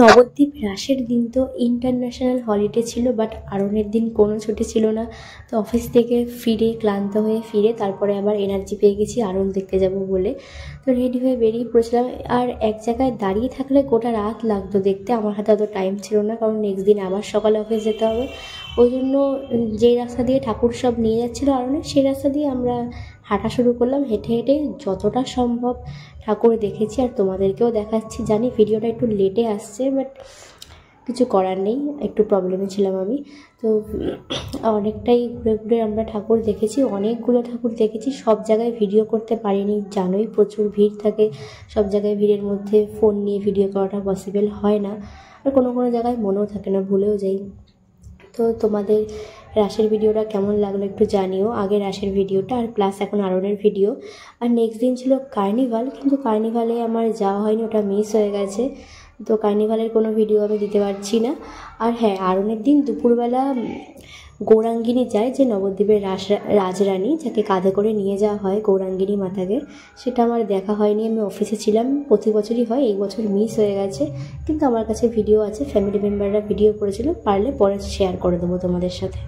নবদ্বীপ রাসের দিন তো ইন্টারন্যাশনাল হলিডে ছিল, বাট আরনের দিন কোনো ছুটি ছিল না। তো অফিস থেকে ফিরে ক্লান্ত হয়ে তারপরে আবার এনার্জি পেয়ে গেছি আরন দেখতে যাব বলে। তো রেডি হয়ে বেরিয়ে পড়েছিলাম। আর এক জায়গায় দাঁড়িয়ে থাকলে গোটা রাত লাগতো দেখতে। আমার হাতে অত টাইম ছিল না, কারণ নেক্সট দিন আবার সকালে অফিস যেতে হবে। ওই জন্য যেই রাস্তা দিয়ে ঠাকুর সব নিয়ে যাচ্ছিলো আরনে, সেই রাস্তা দিয়ে আমরা হাঁটা শুরু করলাম। হেঁটে হেঁটে যতটা সম্ভব ঠাকুর দেখেছি, আর তোমাদেরকেও দেখাচ্ছি। জানি ভিডিওটা একটু লেটে আসছে, বাট কিছু করার নেই, একটু প্রবলেমে ছিলাম আমি। তো অনেকটাই ঘুরে ঘুরে আমরা ঠাকুর দেখেছি, অনেকগুলো ঠাকুর দেখেছি। সব জায়গায় ভিডিও করতে পারিনি, জানোই প্রচুর ভিড় থাকে। সব জায়গায় ভিড়ের মধ্যে ফোন নিয়ে ভিডিও করাটা পসিবল হয় না, আর কোনো কোনো জায়গায় মনেও থাকে না, ভুলেও যাই। তো তোমাদের রাসের ভিডিওটা কেমন লাগলো একটু জানিও, আগে রাসের ভিডিওটা আর প্লাস এখন আরনের ভিডিও। আর নেক্সট দিন ছিল কার্নিভাল, কিন্তু কার্নিভালে আমার যাওয়া হয়নি, ওটা মিস হয়ে গেছে। তো কার্নিভালের কোনো ভিডিও আমি দিতে পারছি না। আর হ্যাঁ, আরনের দিন দুপুরবেলা গৌরাঙ্গিনী যায়, যে নবদ্বীপের রাজরানী, যাকে কাঁধে করে নিয়ে যাওয়া হয় গৌরাঙ্গিনী মাতাকে, সেটা আমার দেখা হয়নি। আমি অফিসে ছিলাম, প্রতি বছরই হয়, এই বছর মিস হয়ে গেছে। কিন্তু আমার কাছে ভিডিও আছে, ফ্যামিলি মেম্বাররা ভিডিও করেছিল, পারলে পরে শেয়ার করে দেবো তোমাদের সাথে।